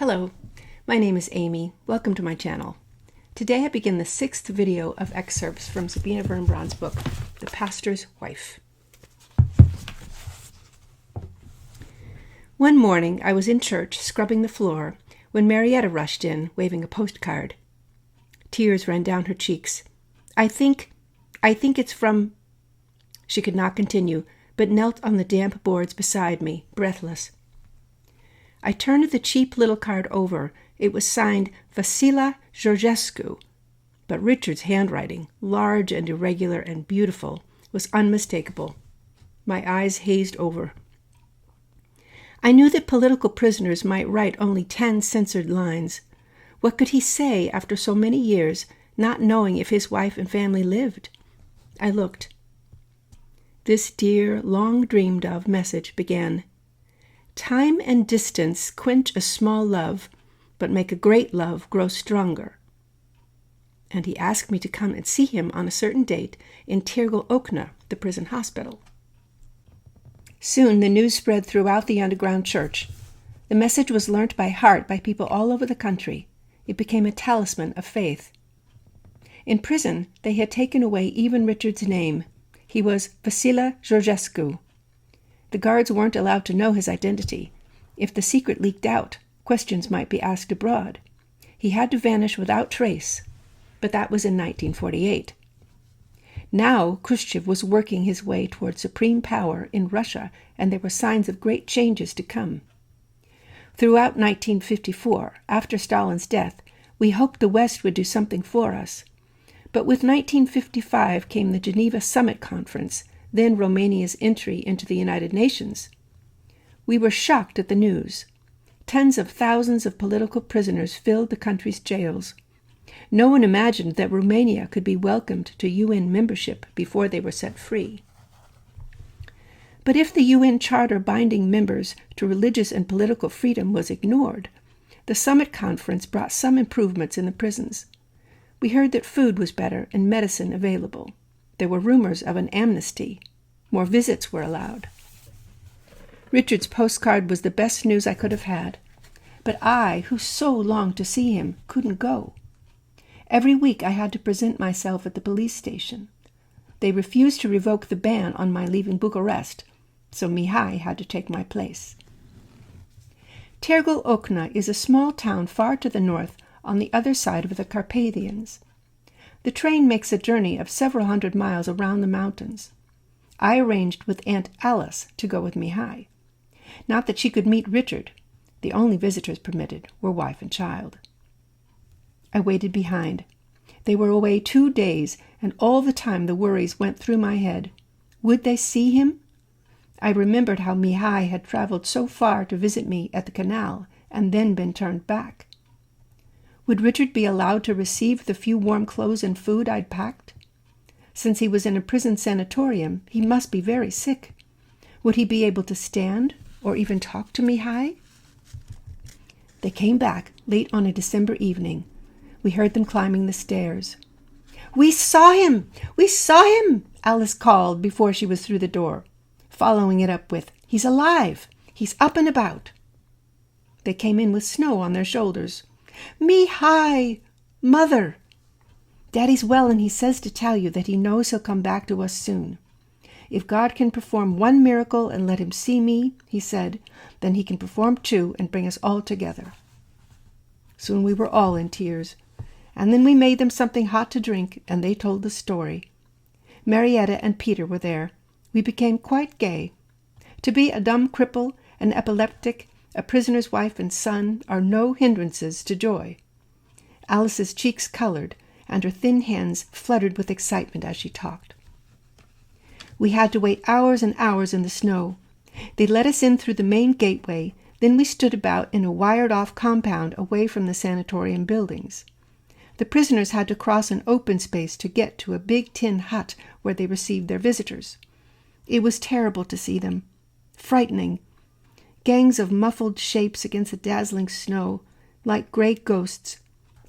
Hello, my name is Amy. Welcome to my channel. Today I begin the 6th video of excerpts from SABINA WURMBRAND's book, The Pastor's Wife. One morning I was in church scrubbing the floor when Marietta rushed in, waving a postcard. Tears ran down her cheeks. I think it's from... She could not continue, but knelt on the damp boards beside me, breathless. I turned the cheap little card over. It was signed Vasila Georgescu, but Richard's handwriting, large and irregular and beautiful, was unmistakable. My eyes hazed over. I knew that political prisoners might write only 10 censored lines. What could he say after so many years, not knowing if his wife and family lived? I looked. This dear, long-dreamed-of message began, "Time and distance quench a small love, but make a great love grow stronger." And he asked me to come and see him on a certain date in Okna, the prison hospital. Soon the news spread throughout the underground church. The message was learnt by heart by people all over the country. It became a talisman of faith. In prison, they had taken away even Richard's name. He was Vasila Georgescu. The guards weren't allowed to know his identity. If the secret leaked out, questions might be asked abroad. He had to vanish without trace, but that was in 1948. Now Khrushchev was working his way toward supreme power in Russia, and there were signs of great changes to come. Throughout 1954, after Stalin's death, we hoped the West would do something for us. But with 1955 came the Geneva Summit Conference, then Romania's entry into the United Nations. We were shocked at the news. Tens of thousands of political prisoners filled the country's jails. No one imagined that Romania could be welcomed to UN membership before they were set free. But if the UN Charter binding members to religious and political freedom was ignored, the Summit Conference brought some improvements in the prisons. We heard that food was better and medicine available. There were rumors of an amnesty. More visits were allowed. Richard's postcard was the best news I could have had. But I, who so longed to see him, couldn't go. Every week I had to present myself at the police station. They refused to revoke the ban on my leaving Bucharest, so Mihai had to take my place. Okna is a small town far to the north on the other side of the Carpathians. The train makes a journey of several hundred miles around the mountains. I arranged with Aunt Alice to go with Mihai. Not that she could meet Richard. The only visitors permitted were wife and child. I waited behind. They were away 2 days, and all the time the worries went through my head. Would they see him? I remembered how Mihai had traveled so far to visit me at the canal and then been turned back. Would Richard be allowed to receive the few warm clothes and food I'd packed? Since he was in a prison sanatorium, he must be very sick. Would he be able to stand or even talk to Mihai? They came back late on a December evening. We heard them climbing the stairs. "We saw him! We saw him!" Alice called before she was through the door, following it up with, "He's alive! He's up and about!" They came in with snow on their shoulders. "Mihai! Mother! Daddy's well, and he says to tell you that he knows he'll come back to us soon. If God can perform one miracle and let him see me," he said, "then he can perform 2 and bring us all together." Soon we were all in tears, and then we made them something hot to drink, and they told the story. Marietta and Peter were there. We became quite gay. To be a dumb cripple, an epileptic, a prisoner's wife and son are no hindrances to joy. Alice's cheeks colored, and her thin hands fluttered with excitement as she talked. We had to wait hours and hours in the snow. They let us in through the main gateway, then we stood about in a wired-off compound away from the sanatorium buildings. The prisoners had to cross an open space to get to a big tin hut where they received their visitors. It was terrible to see them, frightening. Gangs of muffled shapes against the dazzling snow, like gray ghosts.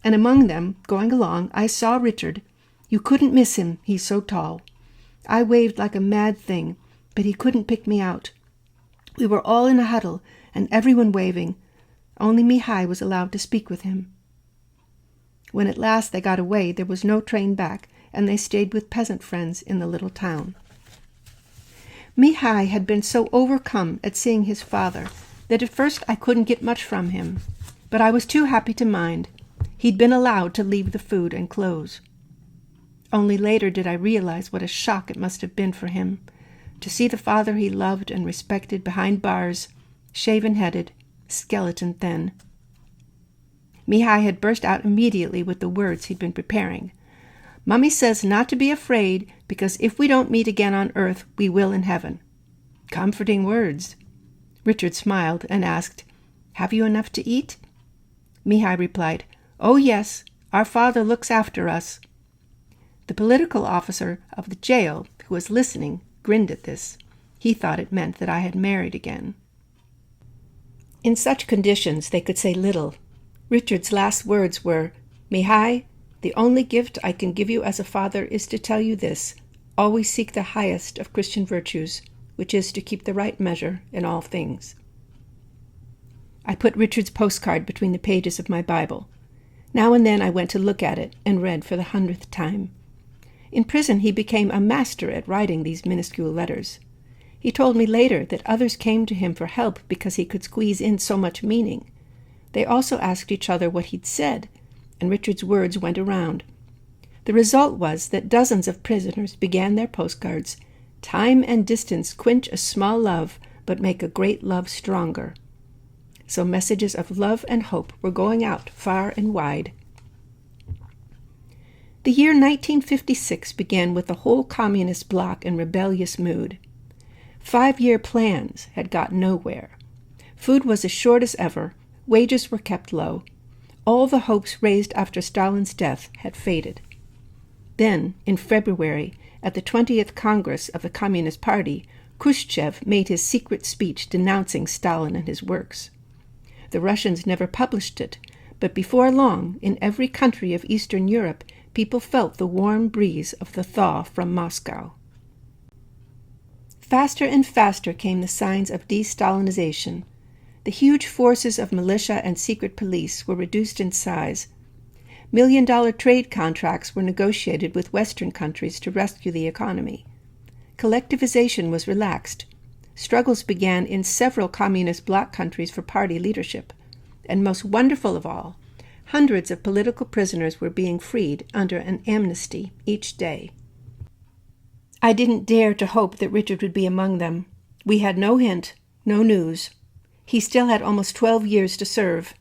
And among them, going along, I saw Richard. You couldn't miss him, he's so tall. I waved like a mad thing, but he couldn't pick me out. We were all in a huddle, and everyone waving. Only Mihai was allowed to speak with him. When at last they got away, there was no train back, and they stayed with peasant friends in the little town. Mihai had been so overcome at seeing his father that at first I couldn't get much from him, but I was too happy to mind. He'd been allowed to leave the food and clothes. Only later did I realize what a shock it must have been for him to see the father he loved and respected behind bars, shaven-headed, skeleton-thin. Mihai had burst out immediately with the words he'd been preparing. "Mummy says not to be afraid, because if we don't meet again on earth, we will in heaven." Comforting words. Richard smiled and asked, "Have you enough to eat?" Mihai replied, "Oh yes, our father looks after us." The political officer of the jail, who was listening, grinned at this. He thought it meant that I had married again. In such conditions they could say little. Richard's last words were, "Mihai, the only gift I can give you as a father is to tell you this: always seek the highest of Christian virtues, which is to keep the right measure in all things." I put Richard's postcard between the pages of my Bible. Now and then I went to look at it and read for the 100th time. In prison he became a master at writing these minuscule letters. He told me later that others came to him for help because he could squeeze in so much meaning. They also asked each other what he'd said, and Richard's words went around. The result was that dozens of prisoners began their postcards. "Time and distance quench a small love, but make a great love stronger." So messages of love and hope were going out far and wide. The year 1956 began with the whole communist bloc in rebellious mood. 5-year plans had got nowhere. Food was as short as ever. Wages were kept low. All the hopes raised after Stalin's death had faded. Then, in February, at the 20th Congress of the Communist Party, Khrushchev made his secret speech denouncing Stalin and his works. The Russians never published it, but before long, in every country of Eastern Europe, people felt the warm breeze of the thaw from Moscow. Faster and faster came the signs of de-Stalinization. The huge forces of militia and secret police were reduced in size. $1 million trade contracts were negotiated with Western countries to rescue the economy. Collectivization was relaxed. Struggles began in several communist bloc countries for party leadership. And most wonderful of all, hundreds of political prisoners were being freed under an amnesty each day. I didn't dare to hope that Richard would be among them. We had no hint, no news. He still had almost 12 years to serve.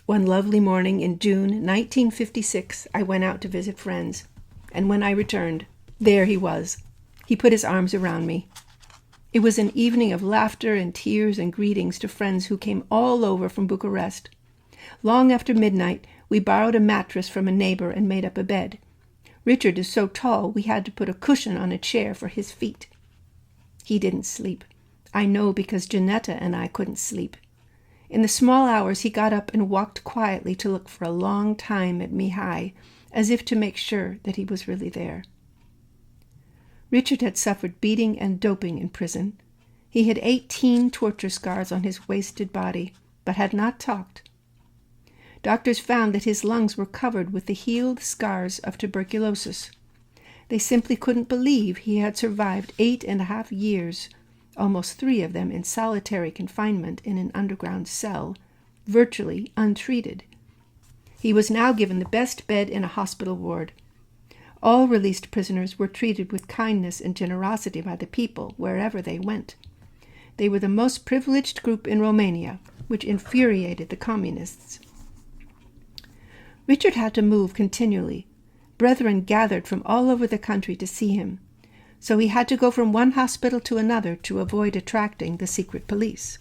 One lovely morning in June 1956, I went out to visit friends, and when I returned, there he was. He put his arms around me. It was an evening of laughter and tears and greetings to friends who came all over from Bucharest. Long after midnight, we borrowed a mattress from a neighbor and made up a bed. Richard is so tall we had to put a cushion on a chair for his feet. He didn't sleep. I know because Janetta and I couldn't sleep. In the small hours he got up and walked quietly to look for a long time at Mihai, as if to make sure that he was really there. Richard had suffered beating and doping in prison. He had 18 torture scars on his wasted body, but had not talked. Doctors found that his lungs were covered with the healed scars of tuberculosis. They simply couldn't believe he had survived 8.5 years, almost 3 of them in solitary confinement in an underground cell, virtually untreated. He was now given the best bed in a hospital ward. All released prisoners were treated with kindness and generosity by the people wherever they went. They were the most privileged group in Romania, which infuriated the communists. Richard had to move continually. Brethren gathered from all over the country to see him, so he had to go from one hospital to another to avoid attracting the secret police.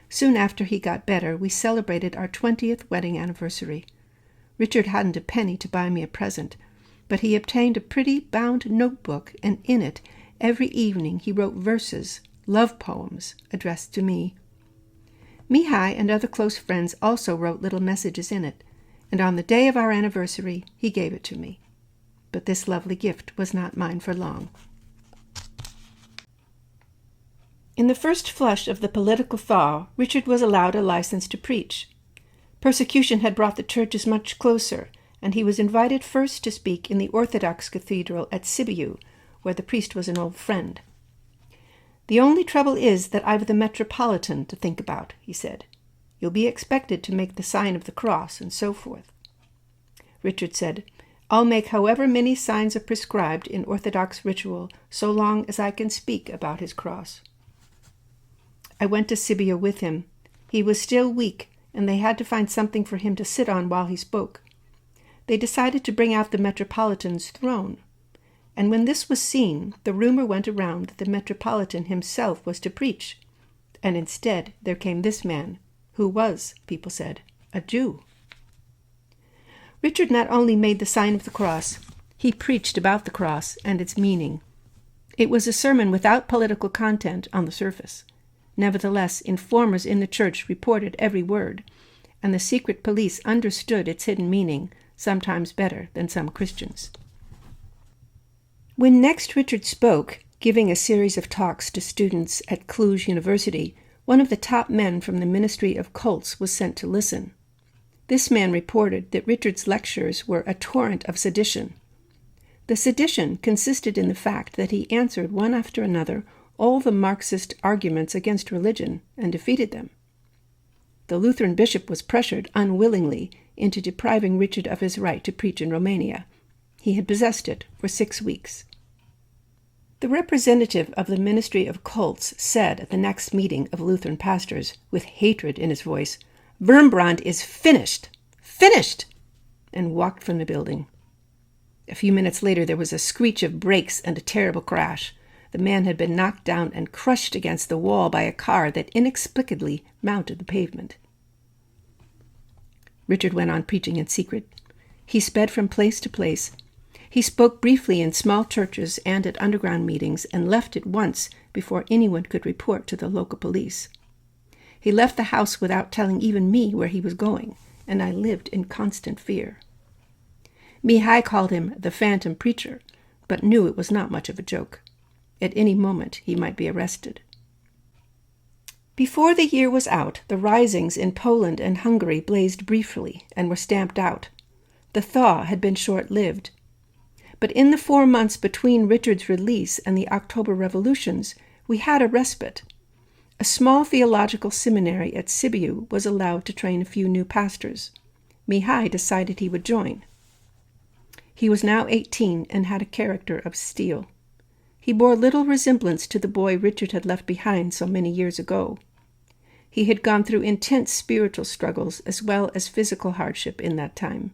Soon after he got better, we celebrated our 20th wedding anniversary. Richard hadn't a penny to buy me a present, but he obtained a pretty bound notebook, and in it, every evening he wrote verses, love poems, addressed to me. Mihai and other close friends also wrote little messages in it, and on the day of our anniversary he gave it to me. But this lovely gift was not mine for long. In the first flush of the political thaw, Richard was allowed a license to preach. Persecution had brought the churches much closer, and he was invited first to speak in the Orthodox cathedral at Sibiu, where the priest was an old friend. "The only trouble is that I've the Metropolitan to think about," he said. "You'll be expected to make the sign of the cross and so forth." Richard said, "I'll make however many signs are prescribed in Orthodox ritual, so long as I can speak about his cross." I went to Sibiu with him. He was still weak, and they had to find something for him to sit on while he spoke. They decided to bring out the Metropolitan's throne. And when this was seen, the rumor went around that the Metropolitan himself was to preach. And instead there came this man, who was, people said, a Jew. Richard not only made the sign of the cross, he preached about the cross and its meaning. It was a sermon without political content on the surface. Nevertheless, informers in the church reported every word, and the secret police understood its hidden meaning, sometimes better than some Christians. When next Richard spoke, giving a series of talks to students at Cluj University, one of the top men from the Ministry of Cults was sent to listen. This man reported that Richard's lectures were a torrent of sedition. The sedition consisted in the fact that he answered one after another all the Marxist arguments against religion and defeated them. The Lutheran bishop was pressured unwillingly into depriving Richard of his right to preach in Romania. He had possessed it for 6 weeks. The representative of the Ministry of Cults said at the next meeting of Lutheran pastors, with hatred in his voice, "Wurmbrand is finished! Finished!" and walked from the building. A few minutes later there was a screech of brakes and a terrible crash. The man had been knocked down and crushed against the wall by a car that inexplicably mounted the pavement. Richard went on preaching in secret. He sped from place to place. He spoke briefly in small churches and at underground meetings and left at once before anyone could report to the local police. He left the house without telling even me where he was going, and I lived in constant fear. Mihai called him the Phantom Preacher, but knew it was not much of a joke. At any moment he might be arrested. Before the year was out, the risings in Poland and Hungary blazed briefly and were stamped out. The thaw had been short-lived. But in the 4 months between Richard's release and the October revolutions, we had a respite. A small theological seminary at Sibiu was allowed to train a few new pastors. Mihai decided he would join. He was now 18 and had a character of steel. He bore little resemblance to the boy Richard had left behind so many years ago. He had gone through intense spiritual struggles as well as physical hardship in that time.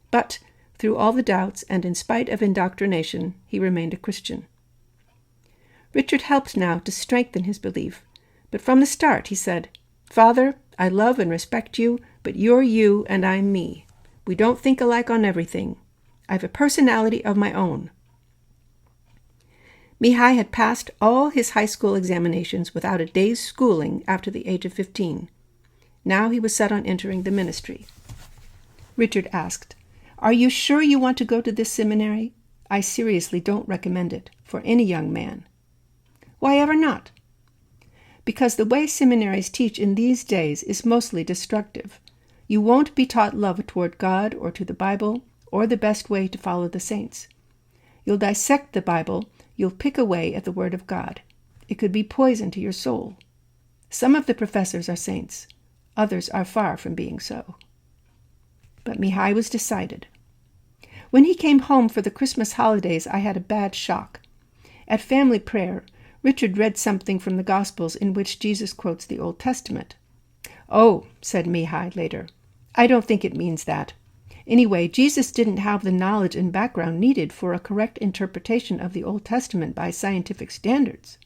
But through all the doubts and in spite of indoctrination, he remained a Christian. Richard helped now to strengthen his belief, but from the start he said, "Father, I love and respect you, but you're you and I'm me. We don't think alike on everything. I've a personality of my own." Mihai had passed all his high school examinations without a day's schooling after the age of 15. Now he was set on entering the ministry. Richard asked, "Are you sure you want to go to this seminary? I seriously don't recommend it for any young man." "Why ever not?" "Because the way seminaries teach in these days is mostly destructive. You won't be taught love toward God or to the Bible or the best way to follow the saints. You'll dissect the Bible. You'll pick away at the Word of God. It could be poison to your soul. Some of the professors are saints. Others are far from being so." But Mihai was decided. When he came home for the Christmas holidays, I had a bad shock. At family prayer, Richard read something from the Gospels in which Jesus quotes the Old Testament. "Oh," said Mihai later, "I don't think it means that. Anyway, Jesus didn't have the knowledge and background needed for a correct interpretation of the Old Testament by scientific standards."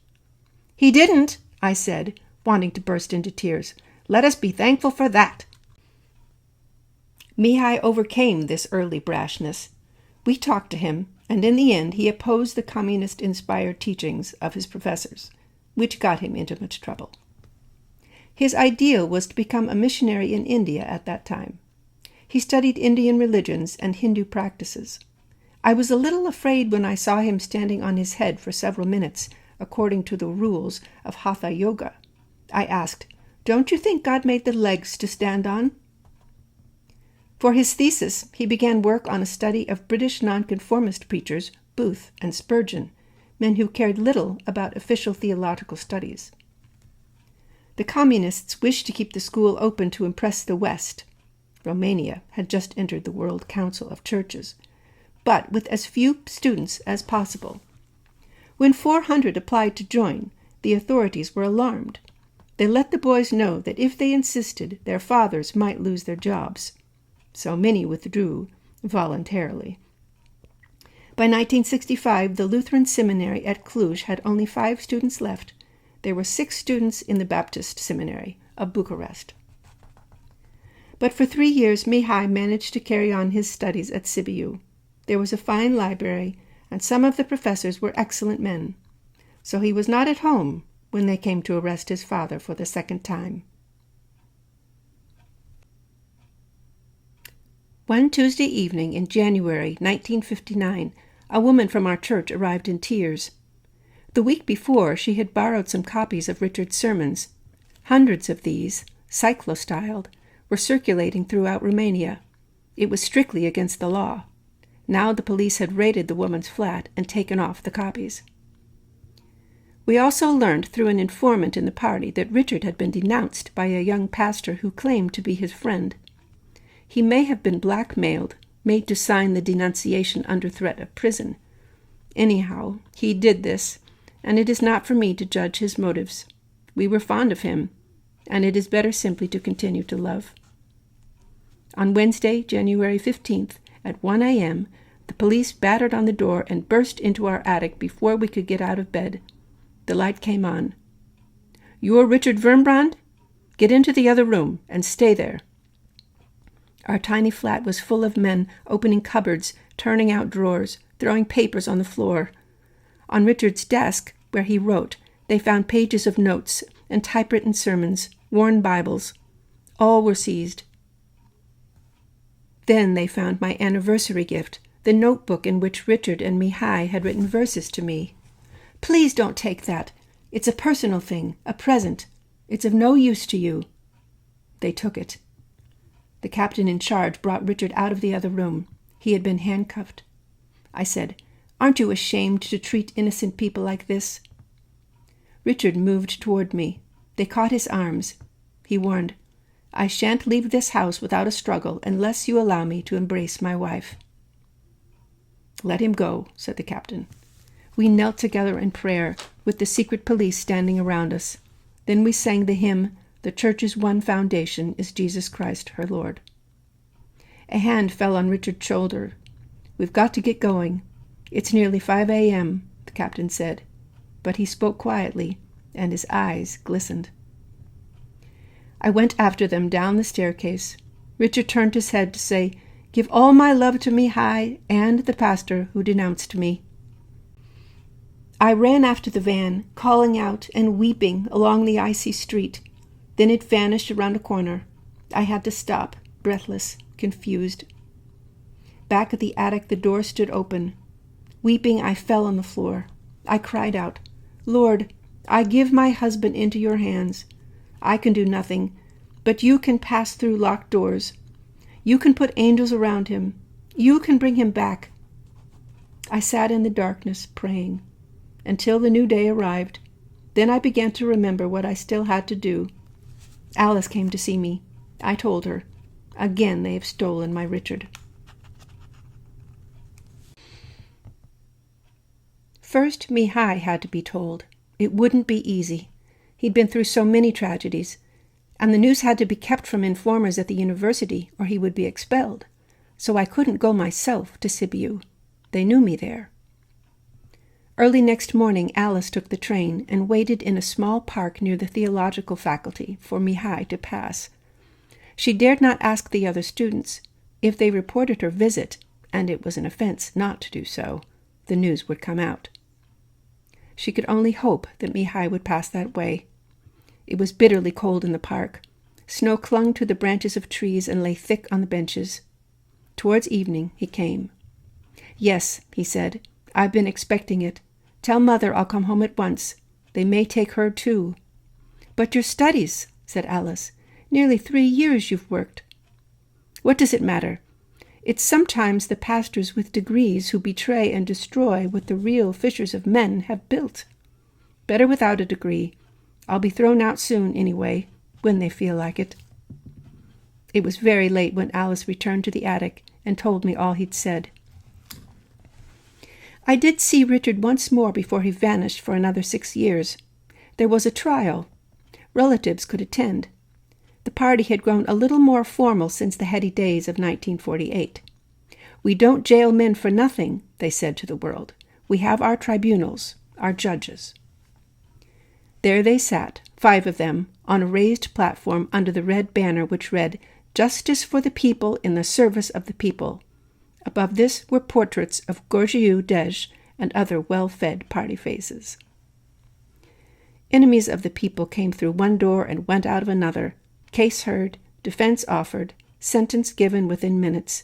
"He didn't," I said, wanting to burst into tears. "Let us be thankful for that." Mihai overcame this early brashness. We talked to him, and in the end he opposed the communist-inspired teachings of his professors, which got him into much trouble. His ideal was to become a missionary in India at that time. He studied Indian religions and Hindu practices. I was a little afraid when I saw him standing on his head for several minutes, according to the rules of Hatha Yoga. I asked, "Don't you think God made the legs to stand on?" For his thesis, he began work on a study of British nonconformist preachers, Booth and Spurgeon, men who cared little about official theological studies. The communists wished to keep the school open to impress the West. Romania had just entered the World Council of Churches, but with as few students as possible. When 400 applied to join, the authorities were alarmed. They let the boys know that if they insisted, their fathers might lose their jobs. So many withdrew voluntarily. By 1965, the Lutheran seminary at Cluj had only 5 students left. There were 6 students in the Baptist seminary of Bucharest. But for 3 years, Mihai managed to carry on his studies at Sibiu. There was a fine library, and some of the professors were excellent men. So he was not at home when they came to arrest his father for the second time. One Tuesday evening in January 1959, a woman from our church arrived in tears. The week before, she had borrowed some copies of Richard's sermons. Hundreds of these, cyclo-styled, were circulating throughout Rumania. It was strictly against the law. Now the police had raided the woman's flat and taken off the copies. We also learned through an informant in the party that Richard had been denounced by a young pastor who claimed to be his friend. He may have been blackmailed, made to sign the denunciation under threat of prison. Anyhow, he did this, and it is not for me to judge his motives. We were fond of him, and it is better simply to continue to love. On Wednesday, January 15th, at 1 a.m., the police battered on the door and burst into our attic before we could get out of bed. The light came on. "You're Richard Wurmbrand? Get into the other room and stay there." Our tiny flat was full of men opening cupboards, turning out drawers, throwing papers on the floor. On Richard's desk, where he wrote, they found pages of notes and typewritten sermons, worn Bibles. All were seized. Then they found my anniversary gift, the notebook in which Richard and Mihai had written verses to me. "Please don't take that. It's a personal thing, a present. It's of no use to you." They took it. The captain in charge brought Richard out of the other room. He had been handcuffed. I said, "Aren't you ashamed to treat innocent people like this?" Richard moved toward me. They caught his arms. He warned, "I shan't leave this house without a struggle unless you allow me to embrace my wife." "Let him go," said the captain. We knelt together in prayer, with the secret police standing around us. Then we sang the hymn, "The Church's one foundation is Jesus Christ, her Lord." A hand fell on Richard's shoulder. "We've got to get going. It's nearly 5 a.m., the captain said, but he spoke quietly, and his eyes glistened. I went after them down the staircase. Richard turned his head to say, "Give all my love to Mihai and the pastor who denounced me." I ran after the van, calling out and weeping along the icy street. Then it vanished around a corner. I had to stop, breathless, confused. Back at the attic, the door stood open. Weeping, I fell on the floor. I cried out, "Lord, I give my husband into your hands. I can do nothing, but you can pass through locked doors. You can put angels around him. You can bring him back." I sat in the darkness, praying, until the new day arrived. Then I began to remember what I still had to do. Alice came to see me. I told her, "Again they have stolen my Richard." First, Mihai had to be told. It wouldn't be easy. He'd been through so many tragedies, and the news had to be kept from informers at the university, or he would be expelled. So I couldn't go myself to Sibiu. They knew me there. Early next morning, Alice took the train and waited in a small park near the theological faculty for Mihai to pass. She dared not ask the other students. If they reported her visit, and it was an offense not to do so, the news would come out. She could only hope that Mihai would pass that way. It was bitterly cold in the park. Snow clung to the branches of trees and lay thick on the benches. Towards evening he came. "Yes," he said, "I've been expecting it. Tell Mother I'll come home at once. They may take her too." "But your studies," said Alice. "Nearly 3 years you've worked." "What does it matter? It's sometimes the pastors with degrees who betray and destroy what the real fishers of men have built. Better without a degree. I'll be thrown out soon, anyway, when they feel like it." It was very late when Alice returned to the attic and told me all he'd said. I did see Richard once more before he vanished for another 6 years. There was a trial. Relatives could attend. The party had grown a little more formal since the heady days of 1948. "We don't jail men for nothing," they said to the world. "We have our tribunals, our judges." There they sat, 5 of them, on a raised platform under the red banner which read, "Justice for the people in the service of the people." Above this were portraits of Gorgiou Dej and other well-fed party faces. Enemies of the people came through one door and went out of another. Case heard, defense offered, sentence given within minutes.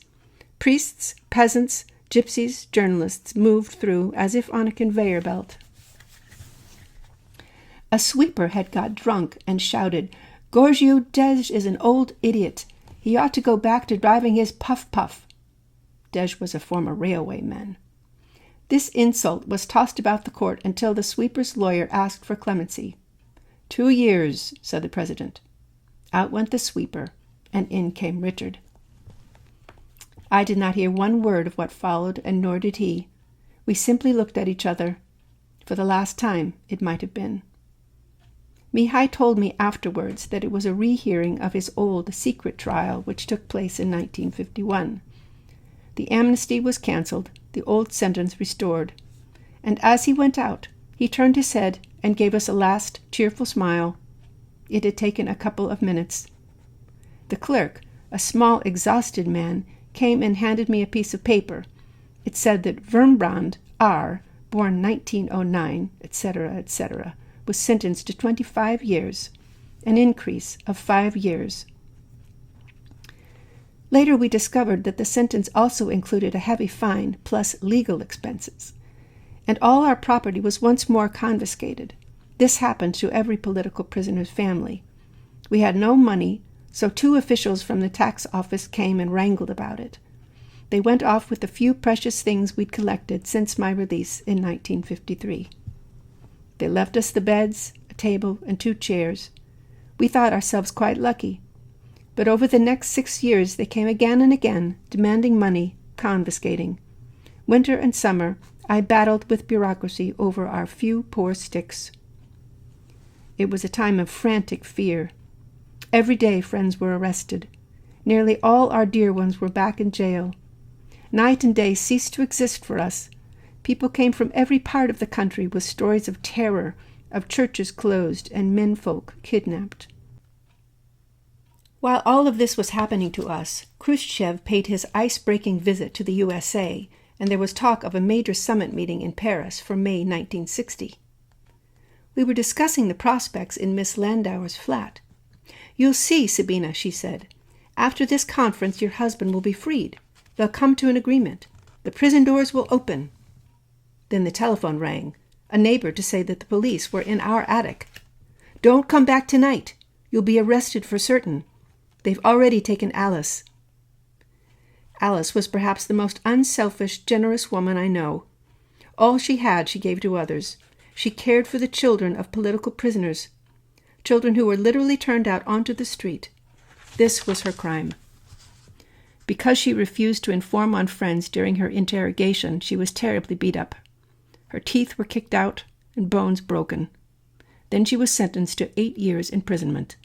Priests, peasants, gypsies, journalists moved through as if on a conveyor belt. A sweeper had got drunk and shouted, "Gorgiou Dej is an old idiot. He ought to go back to driving his puff-puff." Dej was a former railwayman. This insult was tossed about the court until the sweeper's lawyer asked for clemency. 2 years, said the president. Out went the sweeper, and in came Richard. I did not hear one word of what followed, and nor did he. We simply looked at each other. For the last time, it might have been. Mihai told me afterwards that it was a rehearing of his old secret trial which took place in 1951. The amnesty was cancelled, the old sentence restored, and as he went out, he turned his head and gave us a last cheerful smile. It had taken a couple of minutes. The clerk, a small, exhausted man, came and handed me a piece of paper. It said that Wurmbrand, R., born 1909, etc., etc., was sentenced to 25 years, an increase of 5 years. Later we discovered that the sentence also included a heavy fine plus legal expenses, and all our property was once more confiscated. This happened to every political prisoner's family. We had no money, so 2 officials from the tax office came and wrangled about it. They went off with the few precious things we'd collected since my release in 1953. They left us the beds, a table, and 2 chairs. We thought ourselves quite lucky. But over the next 6 years they came again and again, demanding money, confiscating. Winter and summer, I battled with bureaucracy over our few poor sticks. It was a time of frantic fear. Every day friends were arrested. Nearly all our dear ones were back in jail. Night and day ceased to exist for us. People came from every part of the country with stories of terror, of churches closed and menfolk kidnapped. While all of this was happening to us, Khrushchev paid his ice-breaking visit to the USA, and there was talk of a major summit meeting in Paris for May 1960. We were discussing the prospects in Miss Landauer's flat. "You'll see, Sabina," she said. "After this conference your husband will be freed. They'll come to an agreement. The prison doors will open." Then the telephone rang, a neighbor to say that the police were in our attic. "Don't come back tonight. You'll be arrested for certain. They've already taken Alice." Alice was perhaps the most unselfish, generous woman I know. All she had she gave to others. She cared for the children of political prisoners, children who were literally turned out onto the street. This was her crime. Because she refused to inform on friends during her interrogation, she was terribly beat up. Her teeth were kicked out and bones broken. Then she was sentenced to 8 years imprisonment.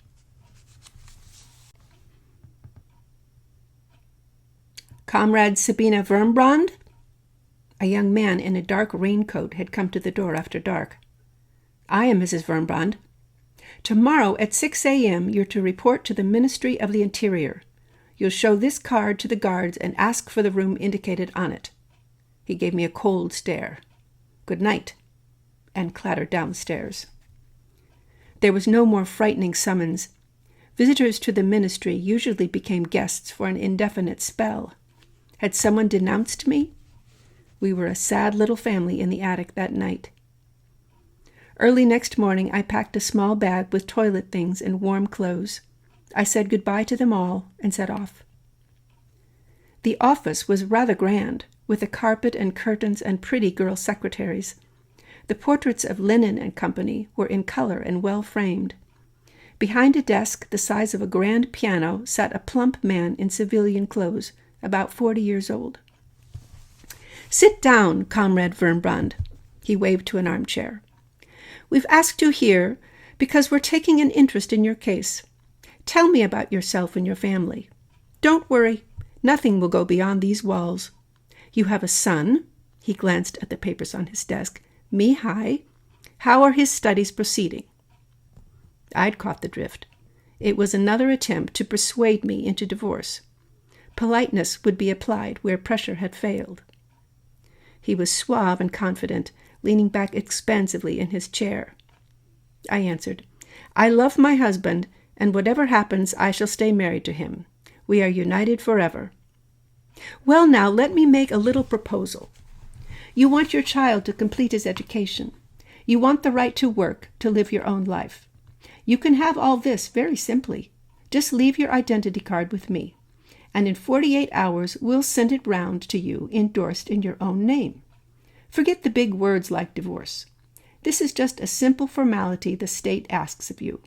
"Comrade Sabina Wurmbrand?" A young man in a dark raincoat had come to the door after dark. "I am Mrs. Wurmbrand. Tomorrow at 6 a.m. you're to report to the Ministry of the Interior. You'll show this card to the guards and ask for the room indicated on it." He gave me a cold stare. "Good night," and clattered downstairs. There was no more frightening summons. Visitors to the ministry usually became guests for an indefinite spell. Had someone denounced me? We were a sad little family in the attic that night. Early next morning I packed a small bag with toilet things and warm clothes. I said goodbye to them all and set off. The office was rather grand, with a carpet and curtains and pretty girl secretaries. The portraits of Linen and Company were in color and well framed. Behind a desk the size of a grand piano sat a plump man in civilian clothes, about 40 years old. "Sit down, Comrade Wurmbrand," he waved to an armchair. "We've asked you here because we're taking an interest in your case. Tell me about yourself and your family. Don't worry, nothing will go beyond these walls. You have a son," he glanced at the papers on his desk, "Mihai. How are his studies proceeding?" I'd caught the drift. It was another attempt to persuade me into divorce. Politeness would be applied where pressure had failed. He was suave and confident, leaning back expansively in his chair. I answered, "I love my husband, and whatever happens, I shall stay married to him. We are united forever." "Well, now, let me make a little proposal. You want your child to complete his education. You want the right to work, to live your own life. You can have all this very simply. Just leave your identity card with me, and in 48 hours we'll send it round to you endorsed in your own name. Forget the big words like divorce. This is just a simple formality the state asks of you.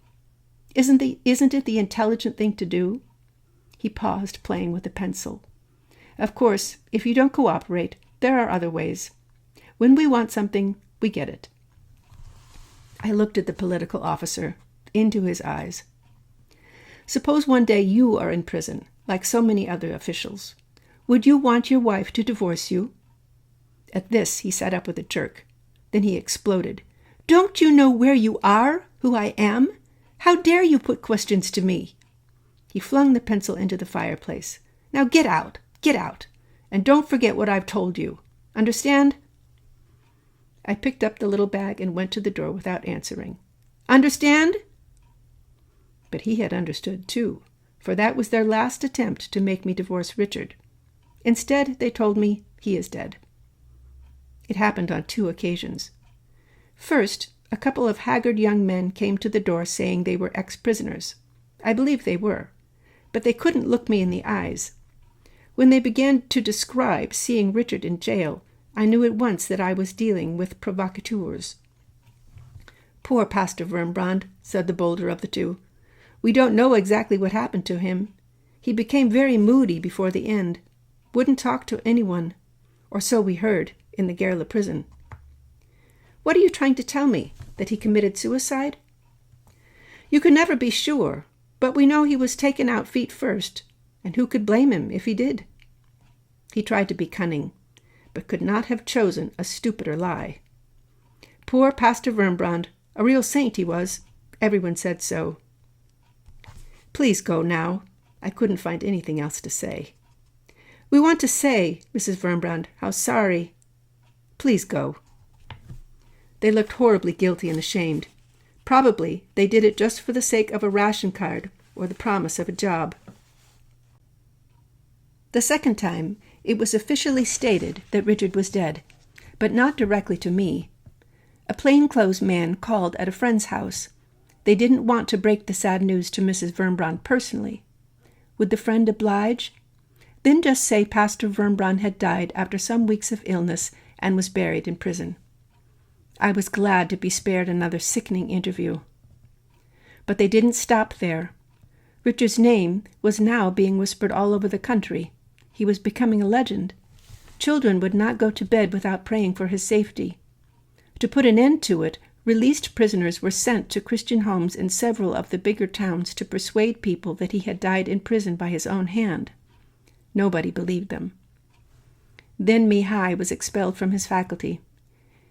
Isn't it the intelligent thing to do?" He paused, playing with a pencil. "Of course, if you don't cooperate, there are other ways. When we want something, we get it." I looked at the political officer, into his eyes. "Suppose one day you are in prison, like so many other officials. Would you want your wife to divorce you?" At this he sat up with a jerk. Then he exploded. "Don't you know where you are, who I am? How dare you put questions to me?" He flung the pencil into the fireplace. "Now get out, and don't forget what I've told you. Understand?" I picked up the little bag and went to the door without answering. "Understand?" But he had understood too, for that was their last attempt to make me divorce Richard. Instead, they told me he is dead. It happened on 2 occasions. First, a couple of haggard young men came to the door saying they were ex-prisoners. I believe they were, but they couldn't look me in the eyes. When they began to describe seeing Richard in jail, I knew at once that I was dealing with provocateurs. "Poor Pastor Wurmbrand," said the bolder of the 2. "We don't know exactly what happened to him. He became very moody before the end. Wouldn't talk to anyone, or so we heard, in the Gerla prison." "What are you trying to tell me? That he committed suicide?" "You can never be sure, but we know he was taken out feet first, and who could blame him if he did?" He tried to be cunning, but could not have chosen a stupider lie. Poor Pastor Wurmbrand, a real saint he was. Everyone said so. "Please go now." I couldn't find anything else to say. "We want to say, Mrs. Wurmbrand, how sorry." "Please go." They looked horribly guilty and ashamed. Probably they did it just for the sake of a ration card or the promise of a job. The second time, it was officially stated that Richard was dead, but not directly to me. A plainclothes man called at a friend's house. They didn't want to break the sad news to Mrs. Wurmbrand personally. Would the friend oblige? Then just say Pastor Wurmbrand had died after some weeks of illness and was buried in prison. I was glad to be spared another sickening interview. But they didn't stop there. Richard's name was now being whispered all over the country. He was becoming a legend. Children would not go to bed without praying for his safety. To put an end to it, released prisoners were sent to Christian homes in several of the bigger towns to persuade people that he had died in prison by his own hand. Nobody believed them. Then Mihai was expelled from his faculty.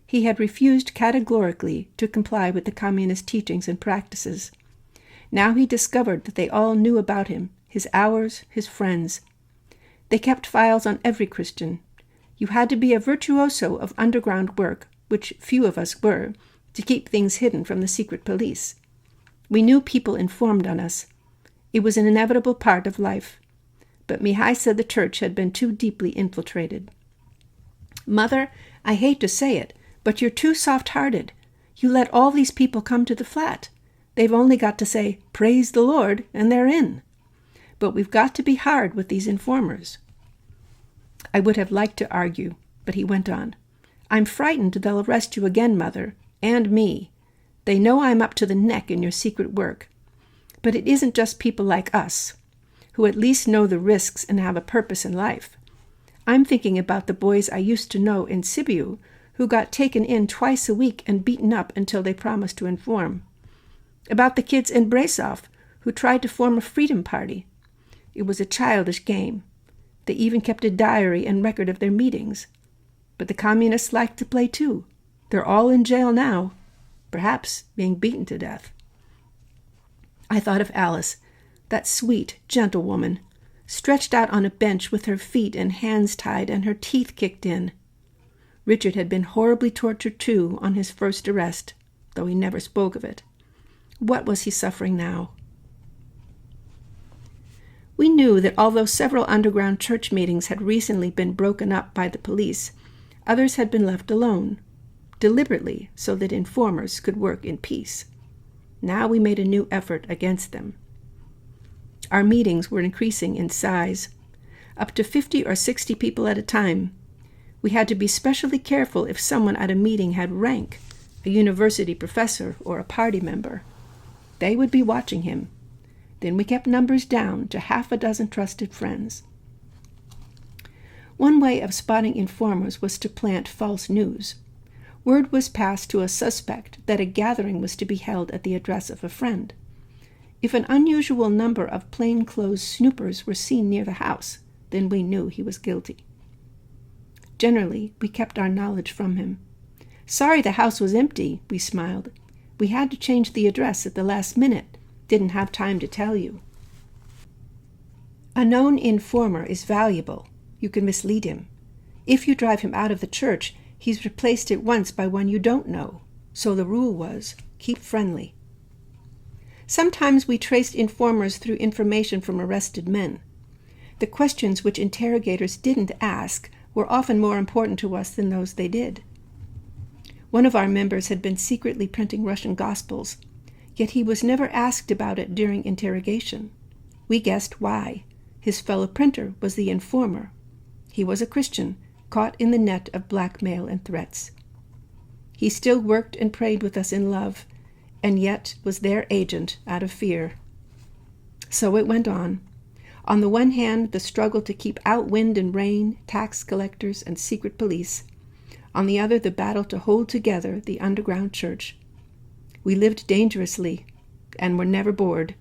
He had refused categorically to comply with the communist teachings and practices. Now he discovered that they all knew about him, his hours, his friends. They kept files on every Christian. You had to be a virtuoso of underground work, which few of us were, to keep things hidden from the secret police. We knew people informed on us. It was an inevitable part of life. But Mihai said the church had been too deeply infiltrated. "Mother, I hate to say it, but you're too soft-hearted. You let all these people come to the flat. They've only got to say, 'Praise the Lord,' and they're in. But we've got to be hard with these informers." I would have liked to argue, but he went on. "I'm frightened they'll arrest you again, Mother, and me. They know I'm up to the neck in your secret work. But it isn't just people like us, who at least know the risks and have a purpose in life. I'm thinking about the boys I used to know in Sibiu who got taken in twice a week and beaten up until they promised to inform. About the kids in Brasov who tried to form a freedom party. It was a childish game. They even kept a diary and record of their meetings. But the communists liked to play too. They're all in jail now, perhaps being beaten to death." I thought of Alice, that sweet, gentle woman, stretched out on a bench with her feet and hands tied and her teeth kicked in. Richard had been horribly tortured too on his first arrest, though he never spoke of it. What was he suffering now? We knew that although several underground church meetings had recently been broken up by the police, others had been left alone, deliberately so that informers could work in peace. Now we made a new effort against them. Our meetings were increasing in size, up to 50 or 60 people at a time. We had to be specially careful if someone at a meeting had rank, a university professor or a party member. They would be watching him. Then we kept numbers down to half a dozen trusted friends. One way of spotting informers was to plant false news. Word was passed to a suspect that a gathering was to be held at the address of a friend. If an unusual number of plainclothes snoopers were seen near the house, then we knew he was guilty. Generally, we kept our knowledge from him. "Sorry the house was empty," we smiled. "We had to change the address at the last minute. Didn't have time to tell you." A known informer is valuable. You can mislead him. If you drive him out of the church, he's replaced at once by one you don't know. So the rule was, keep friendly. Sometimes we traced informers through information from arrested men. The questions which interrogators didn't ask were often more important to us than those they did. One of our members had been secretly printing Russian Gospels, yet he was never asked about it during interrogation. We guessed why. His fellow printer was the informer. He was a Christian, caught in the net of blackmail and threats. He still worked and prayed with us in love, and yet was their agent out of fear. So it went on. On the one hand, the struggle to keep out wind and rain, tax collectors, and secret police. On the other, the battle to hold together the underground church. We lived dangerously and were never bored.